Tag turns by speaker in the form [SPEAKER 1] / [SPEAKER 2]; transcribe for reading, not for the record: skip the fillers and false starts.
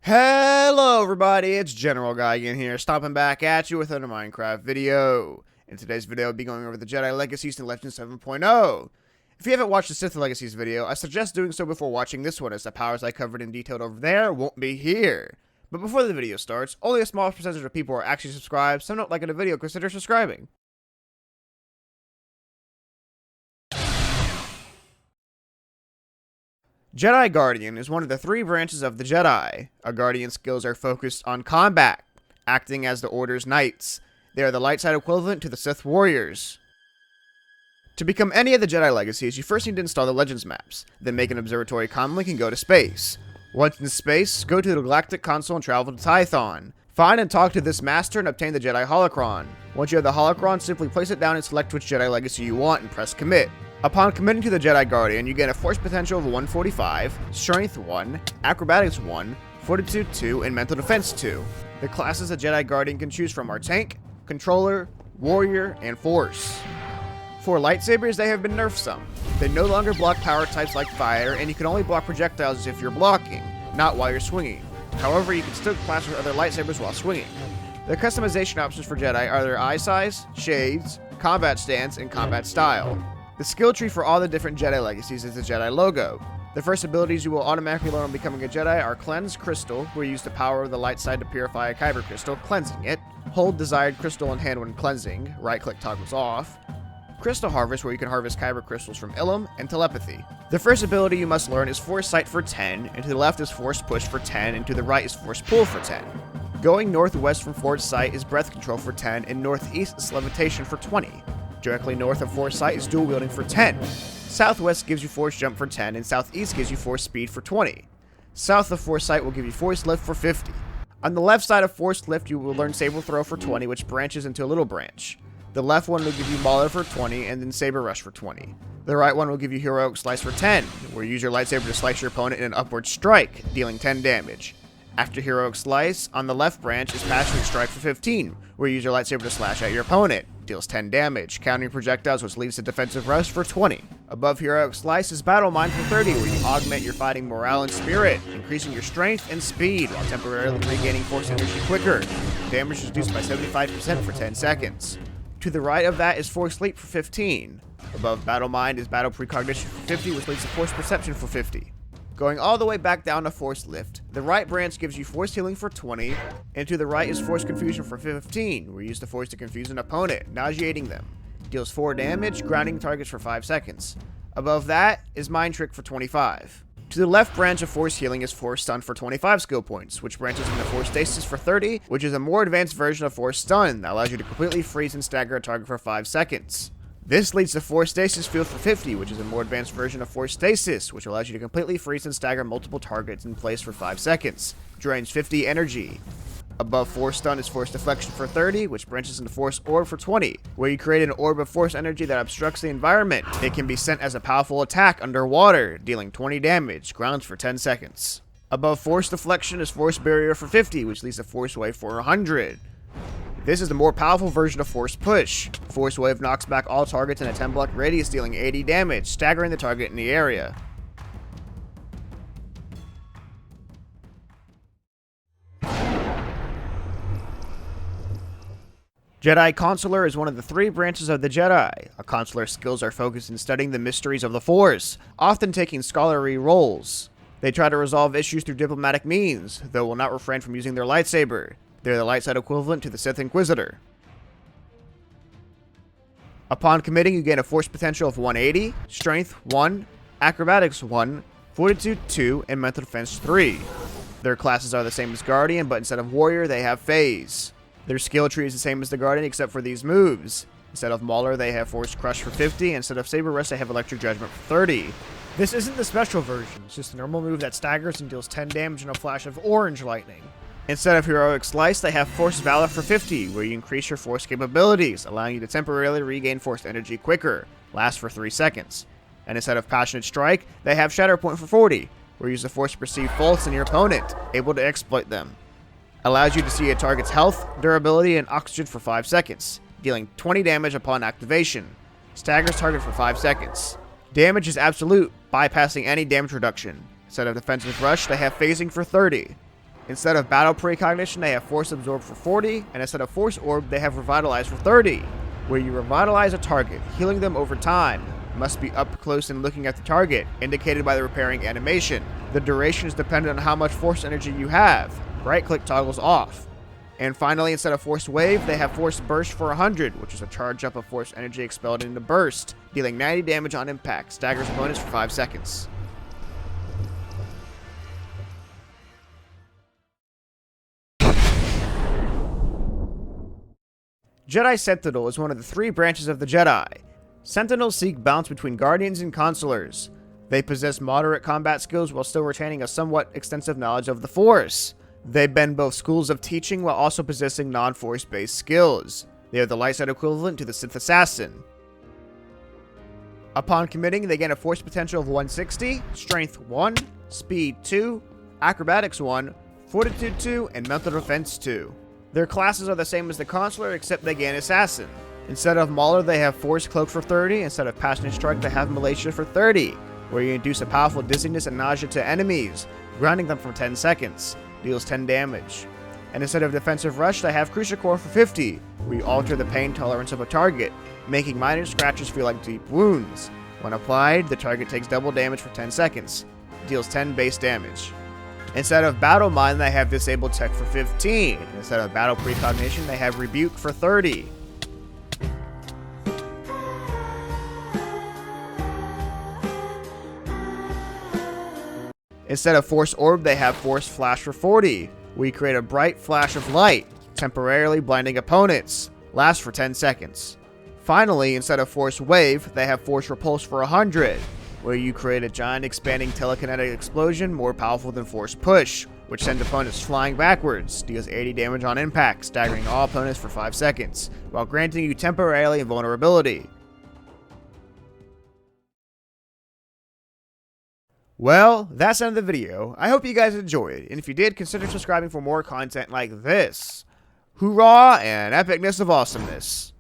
[SPEAKER 1] Hello everybody, it's GeneralGigan here, stopping back at you with another Minecraft video. In today's video, I'll be going over the Jedi Legacies in Legend 7.0. If you haven't watched the Sith Legacies video, I suggest doing so before watching this one, as the powers I covered in detail over there won't be here. But before the video starts, only a small percentage of people are actually subscribed, so if not liking the video, consider subscribing. Jedi Guardian is one of the three branches of the Jedi. Our Guardian skills are focused on combat, acting as the Order's knights. They are the light side equivalent to the Sith warriors. To become any of the Jedi Legacies, you first need to install the Legends maps, then make an observatory comlink and go to space. Once in space, go to the Galactic Console and travel to Tython. Find and talk to this master and obtain the Jedi Holocron. Once you have the Holocron, simply place it down and select which Jedi Legacy you want and press commit. Upon committing to the Jedi Guardian, you gain a force potential of 145, strength 1, acrobatics 1, fortitude 2, and mental defense 2. The classes a Jedi Guardian can choose from are tank, controller, warrior, and force. For lightsabers, they have been nerfed some. They no longer block power types like fire, and you can only block projectiles if you're blocking, not while you're swinging. However, you can still clash with other lightsabers while swinging. The customization options for Jedi are their eye size, shades, combat stance, and combat style. The skill tree for all the different Jedi Legacies is the Jedi logo. The first abilities you will automatically learn when becoming a Jedi are Cleanse Crystal, where you use the power of the light side to purify a Kyber crystal, cleansing it. Hold desired crystal in hand when cleansing, right-click toggles off. Crystal Harvest, where you can harvest Kyber crystals from Ilum, and Telepathy. The first ability you must learn is Force Sight for 10, and to the left is Force Push for 10, and to the right is Force Pull for 10. Going northwest from Force Sight is Breath Control for 10, and northeast is Levitation for 20. Directly north of Force Sight is Dual Wielding for 10. Southwest gives you Force Jump for 10, and southeast gives you Force Speed for 20. South of Force Sight will give you Force Lift for 50. On the left side of Force Lift, you will learn Saber Throw for 20, which branches into a little branch. The left one will give you Mauler for 20, and then Saber Rush for 20. The right one will give you Heroic Slice for 10, where you use your lightsaber to slice your opponent in an upward strike, dealing 10 damage. After Heroic Slice, on the left branch is Passionate Strike for 15, where you use your lightsaber to slash at your opponent, deals 10 damage, countering projectiles, which leads to Defensive Rush for 20. Above Heroic Slice is Battle Mind for 30, where you augment your fighting morale and spirit, increasing your strength and speed while temporarily regaining force energy quicker. Damage is reduced by 75% for 10 seconds. To the right of that is Force Leap for 15. Above Battle Mind is Battle Precognition for 50, which leads to Force Perception for 50. Going all the way back down to Force Lift, the right branch gives you Force Healing for 20, and to the right is Force Confusion for 15, where you use the Force to confuse an opponent, nauseating them. Deals 4 damage, grounding targets for 5 seconds. Above that is Mind Trick for 25. To the left branch of Force Healing is Force Stun for 25 skill points, which branches into Force Stasis for 30, which is a more advanced version of Force Stun that allows you to completely freeze and stagger a target for 5 seconds. This leads to Force Stasis Field for 50, which is a more advanced version of Force Stasis, which allows you to completely freeze and stagger multiple targets in place for 5 seconds. Drains 50 energy. Above Force Stun is Force Deflection for 30, which branches into Force Orb for 20, where you create an orb of force energy that obstructs the environment. It can be sent as a powerful attack underwater, dealing 20 damage, grounds for 10 seconds. Above Force Deflection is Force Barrier for 50, which leads to Force Wave for 100. This is the more powerful version of Force Push. Force Wave knocks back all targets in a 10 block radius, dealing 80 damage, staggering the target in the area. Jedi Consular is one of the three branches of the Jedi. A Consular's skills are focused in studying the mysteries of the Force, often taking scholarly roles. They try to resolve issues through diplomatic means, though will not refrain from using their lightsaber. They're the light side equivalent to the Sith Inquisitor. Upon committing, you gain a force potential of 180, strength 1, acrobatics 1, fortitude 2, and mental defense 3. Their classes are the same as Guardian, but instead of warrior, they have phase. Their skill tree is the same as the Guardian except for these moves. Instead of Mauler, they have Force Crush for 50, and instead of Saber Rush, they have Electric Judgment for 30. This isn't the special version, it's just a normal move that staggers and deals 10 damage in a flash of orange lightning. Instead of Heroic Slice, they have Force Valor for 50, where you increase your force capabilities, allowing you to temporarily regain force energy quicker, lasts for 3 seconds. And instead of Passionate Strike, they have Shatter Point for 40, where you use the force to perceive faults in your opponent, able to exploit them. Allows you to see a target's health, durability, and oxygen for 5 seconds, dealing 20 damage upon activation. Staggers target for 5 seconds. Damage is absolute, bypassing any damage reduction. Instead of Defensive Rush, they have Phasing for 30. Instead of battle precognition, they have force absorb for 40, and instead of force orb, they have revitalize for 30, where you revitalize a target, healing them over time. Must be up close and looking at the target, indicated by the repairing animation. The duration is dependent on how much force energy you have. Right-click toggles off. And finally, instead of force wave, they have force burst for 100, which is a charge up of force energy expelled into burst, dealing 90 damage on impact, staggers bonus for 5 seconds. Jedi Sentinel is one of the 3 branches of the Jedi. Sentinels seek balance between Guardians and Consulars. They possess moderate combat skills while still retaining a somewhat extensive knowledge of the Force. They bend both schools of teaching while also possessing non-Force based skills. They are the light side equivalent to the Sith Assassin. Upon committing, they gain a Force potential of 160, Strength 1, Speed 2, Acrobatics 1, Fortitude 2, and Mental Defense 2. Their classes are the same as the Consular, except they gain Assassin. Instead of Mauler, they have Force Cloak for 30. Instead of Passionate Strike, they have Militia for 30, where you induce a powerful dizziness and nausea to enemies, grounding them for 10 seconds. Deals 10 damage. And instead of Defensive Rush, they have Crucial Core for 50, where you alter the pain tolerance of a target, making minor scratches feel like deep wounds. When applied, the target takes double damage for 10 seconds. Deals 10 base damage. Instead of Battle Mind, they have Disabled Tech for 15. Instead of Battle Precognition, they have Rebuke for 30. Instead of Force Orb, they have Force Flash for 40. We create a bright flash of light, temporarily blinding opponents. Lasts for 10 seconds. Finally, instead of Force Wave, they have Force Repulse for 100, where you create a giant expanding telekinetic explosion more powerful than Force Push, which sends opponents flying backwards, deals 80 damage on impact, staggering all opponents for 5 seconds, while granting you temporarily invulnerability. Well, that's the end of the video. I hope you guys enjoyed, and if you did, consider subscribing for more content like this. Hoorah and epicness of awesomeness.